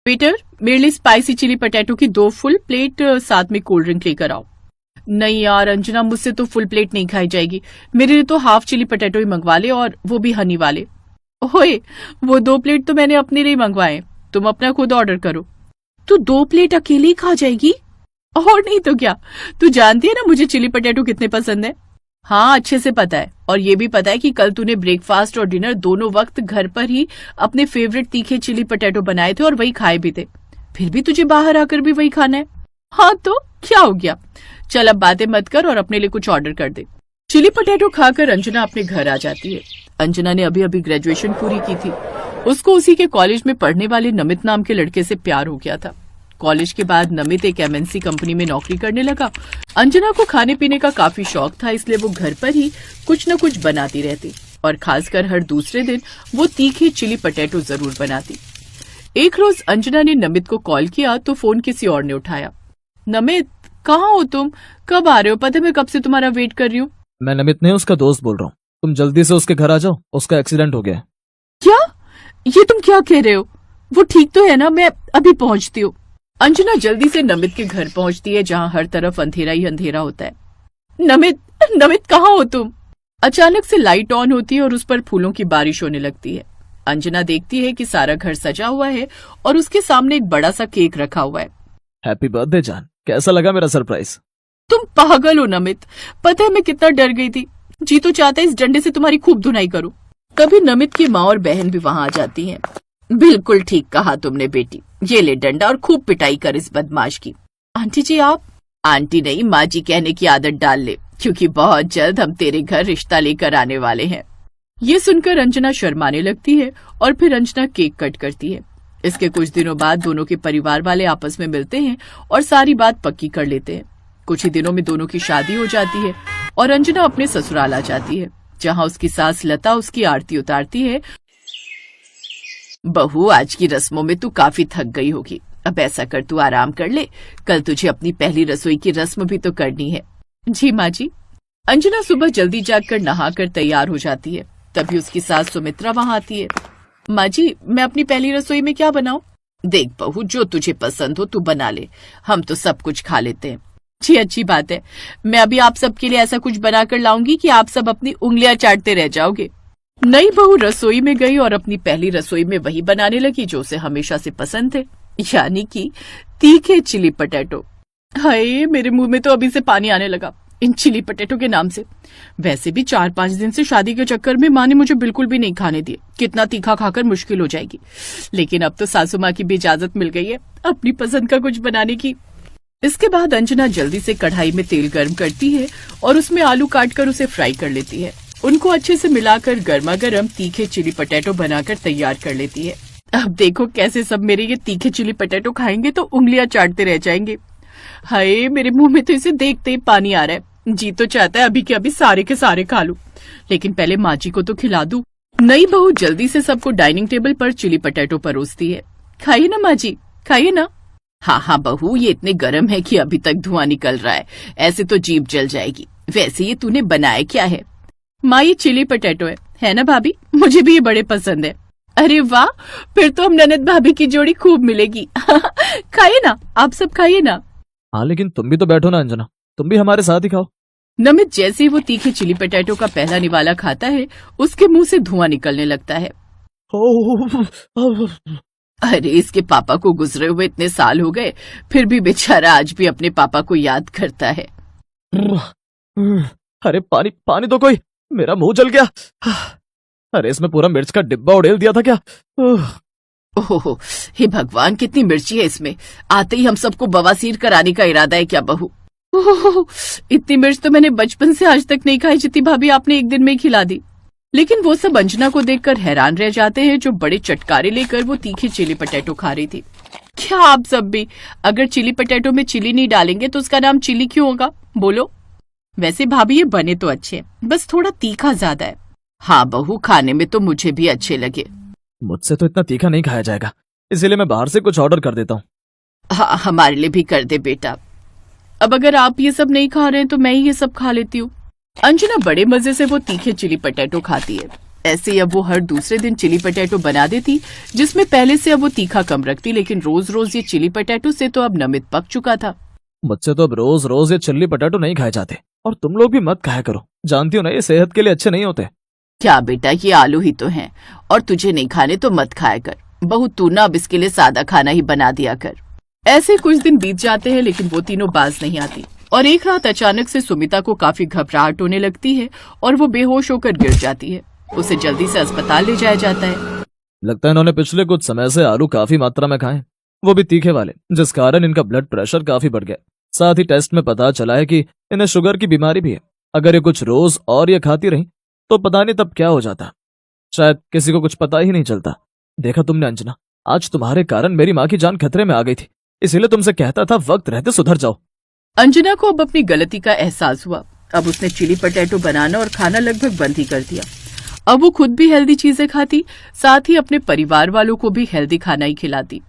Waiter, मेरे लिए spicy chilli potato की 2 फुल प्लेट, साथ में कोल्ड ड्रिंक लेकर आओ। नहीं यार अंजना, मुझसे तो फुल प्लेट नहीं खाई जाएगी। मेरे लिए तो हाफ चिली पटेटो ही मंगवा ले, और वो भी हनी वाले। ओए, वो 2 प्लेट तो मैंने अपने लिए मंगवाए, तुम अपना खुद ऑर्डर करो। तू 2 प्लेट अकेले ही खा जाएगी? और नहीं तो क्या, तू जानती है ना मुझे चिली पटेटो कितने पसंद है। हाँ, अच्छे से पता है, और ये भी पता है कि कल तूने ब्रेकफास्ट और डिनर दोनों वक्त घर पर ही अपने फेवरेट तीखे चिली पटेटो बनाए थे और वही खाए भी थे। फिर भी तुझे बाहर आकर भी वही खाना है। हाँ तो क्या हो गया, चल अब बातें मत कर और अपने लिए कुछ ऑर्डर कर दे। चिली पटेटो खाकर अंजना अपने घर आ जाती है। अंजना ने अभी अभी ग्रेजुएशन पूरी की थी। उसको उसी के कॉलेज में पढ़ने वाले नमित नाम के लड़के से प्यार हो गया था। कॉलेज के बाद नमित एक एमएनसी कंपनी में नौकरी करने लगा। अंजना को खाने पीने का काफी शौक था, इसलिए वो घर पर ही कुछ न कुछ बनाती रहती, और खासकर हर दूसरे दिन वो तीखे चिली पटेटो जरूर बनाती। एक रोज अंजना ने नमित को कॉल किया तो फोन किसी और ने उठाया। नमित, कहाँ हो तुम? कब आ रहे हो? पता है मैं कब से तुम्हारा वेट कर रही हूँ। मैं नमित नहीं, उसका दोस्त बोल रहा हूँ। तुम जल्दी से उसके घर आ जाओ, उसका एक्सीडेंट हो गया। क्या? ये तुम क्या कह रहे हो? वो ठीक तो है ना? मैं अभी पहुंचती हूँ। अंजना जल्दी से नमित के घर पहुंचती है, जहाँ हर तरफ अंधेरा ही अंधेरा होता है। नमित, नमित कहाँ हो तुम? अचानक से लाइट ऑन होती है और उस पर फूलों की बारिश होने लगती है। अंजना देखती है कि सारा घर सजा हुआ है और उसके सामने एक बड़ा सा केक रखा हुआ है। हैप्पी बर्थडे जान, कैसा लगा मेरा सरप्राइज? तुम पागल हो नमित, पता है मैं कितना डर गई थी। जी तो चाहता है इस डंडे से तुम्हारी खूब धुनाई करूं। तभी नमित की माँ और बहन भी वहाँ आ जाती हैं। बिल्कुल ठीक कहा तुमने बेटी, ये ले डंडा और खूब पिटाई कर इस बदमाश की। आंटी जी आप? आंटी नहीं, माँ जी कहने की आदत डाल ले, क्योंकि बहुत जल्द हम तेरे घर रिश्ता लेकर आने वाले हैं। ये सुनकर अंजना शर्माने लगती है और फिर अंजना केक कट करती है। इसके कुछ दिनों बाद दोनों के परिवार वाले आपस में मिलते हैं और सारी बात पक्की कर लेते हैं। कुछ ही दिनों में दोनों की शादी हो जाती है और अंजना अपने ससुराल आ जाती है, जहाँ उसकी सास लता उसकी आरती उतारती है। बहू, आज की रस्मों में तू काफी थक गई होगी, अब ऐसा कर तू आराम कर ले, कल तुझे अपनी पहली रसोई की रस्म भी तो करनी है। जी माँ जी। अंजना सुबह जल्दी जागकर नहाकर तैयार हो जाती है। तभी उसकी सास सुमित्रा वहाँ आती है। माँ जी, मैं अपनी पहली रसोई में क्या बनाऊं? देख बहू, जो तुझे पसंद हो तू बना ले, हम तो सब कुछ खा लेते हैं। जी अच्छी बात है, मैं अभी आप सबके लिए ऐसा कुछ बनाकर लाऊंगी कि आप सब अपनी उंगलियां चाटते रह जाओगे। नई बहू रसोई में गई और अपनी पहली रसोई में वही बनाने लगी जो उसे हमेशा से पसंद थे, यानी कि तीखे चिली पटेटो। हाय, मेरे मुंह में तो अभी से पानी आने लगा इन चिली पटेटो के नाम से। वैसे भी 4-5 दिन से शादी के चक्कर में माँ ने मुझे बिल्कुल भी नहीं खाने दिए, कितना तीखा खाकर मुश्किल हो जाएगी। लेकिन अब तो सासू माँ की भी इजाजत मिल गई है अपनी पसंद का कुछ बनाने की। इसके बाद अंजना जल्दी से कढ़ाई में तेल गर्म करती है और उसमें आलू काटकर उसे फ्राई कर लेती है। उनको अच्छे से मिलाकर गर्मा गर्म तीखे चिली पटेटो बनाकर तैयार कर लेती है। अब देखो कैसे सब मेरे ये तीखे चिली पटेटो खाएंगे तो उंगलियां चाटते रह जाएंगे। हाय, मेरे मुंह में तो इसे देखते ही पानी आ रहा है। जी तो चाहता है अभी के अभी सारे के सारे खा लूं, लेकिन पहले माँ जी को तो खिला दूं। नई बहू जल्दी से सबको डाइनिंग टेबल पर चिली पटेटो परोसती है। खाइए ना माँ जी, खाइए ना। हाँ हाँ बहू, ये इतने गर्म है कि अभी तक धुआं निकल रहा है, ऐसे तो जीभ जल जाएगी। वैसे ये तूने बनाया क्या है? माँ, ये चिली पटेटो है ना भाभी? मुझे भी ये बड़े पसंद है। अरे वाह, फिर तो हम ननद भाभी की जोड़ी खूब मिलेगी। खाइए ना, आप सब खाइए ना। हाँ, लेकिन तुम भी तो बैठो ना अंजना, तुम भी हमारे साथ ही खाओ। नमित जैसे ही वो तीखे चिली पटेटो का पहला निवाला खाता है, उसके मुंह से धुआं निकलने लगता है। अरे, इसके पापा को गुजरे हुए इतने साल हो गए, फिर भी बेचारा आज भी अपने पापा को याद करता है। अरे पानी पानी दो कोई, मेरा मुंह जल गया। अरे इसमें पूरा मिर्च का डिब्बा उड़ेल दिया था क्या? ओहो, हे भगवान, कितनी मिर्ची है इसमें। आते ही हम सबको बवासीर कराने का इरादा है क्या बहू? ओहो, इतनी मिर्च तो मैंने बचपन से आज तक नहीं खाई जितनी भाभी आपने एक दिन में खिला दी। लेकिन वो सब अंजना को देखकर हैरान रह जाते हैं, जो बड़े चटकारे लेकर वो तीखे चिली पटेटो खा रही थी। क्या आप सब भी? अगर चिली पटेटो में चिली नहीं डालेंगे तो उसका नाम चिली क्यों होगा? बोलो। वैसे भाभी ये बने तो अच्छे, बस थोड़ा तीखा ज्यादा है। हाँ बहू, खाने में तो मुझे भी अच्छे लगे। मुझसे तो इतना तीखा नहीं खाया जाएगा, इसीलिए मैं बाहर से कुछ ऑर्डर कर देता हूँ। हाँ, हमारे लिए भी कर दे बेटा। अब अगर आप ये सब नहीं खा रहे हैं तो मैं ही ये सब खा लेती हूँ। अंजना बड़े मजे से वो तीखे चिली पटेटो खाती है। ऐसे ही अब वो हर दूसरे दिन चिली पटेटो बना देती, जिसमें पहले से अब वो तीखा कम रखती, लेकिन रोज रोज ये चिली पटेटो से तो अब नमित पक चुका था। मुझसे तो अब रोज रोज ये चिल्ली पटाटो नहीं खाए जाते, और तुम लोग भी मत खाया करो। जानती हो ना, ये सेहत के लिए अच्छे नहीं होते। क्या बेटा, ये आलू ही तो हैं, और तुझे नहीं खाने तो मत खाया कर। बहू तू ना अब इसके लिए सादा खाना ही बना दिया कर। ऐसे कुछ दिन बीत जाते हैं, लेकिन वो तीनों बाज नहीं आती, और एक रात अचानक से सुमिता को काफी घबराहट होने लगती है और वो बेहोश होकर गिर जाती है। उसे जल्दी से अस्पताल ले जाया जाता है। लगता है इन्होंने पिछले कुछ समय से आलू काफी मात्रा में खाए, वो भी तीखे वाले, जिस कारण इनका ब्लड प्रेशर काफी बढ़ गया। साथ ही टेस्ट में पता चला है कि इन्हें शुगर की बीमारी भी है। अगर ये कुछ रोज और ये खाती रही तो पता नहीं तब क्या हो जाता। शायद किसी को कुछ पता ही नहीं चलता। देखा तुमने अंजना, आज तुम्हारे कारण मेरी माँ की जान खतरे में आ गई थी, इसीलिए तुमसे कहता था वक्त रहते सुधर जाओ। अंजना को अब अपनी गलती का एहसास हुआ। अब उसने चिली पटेटो बनाना और खाना लगभग बंद ही कर दिया। अब वो खुद भी हेल्दी चीजें खाती, साथ ही अपने परिवार वालों को भी हेल्दी खाना ही खिलाती।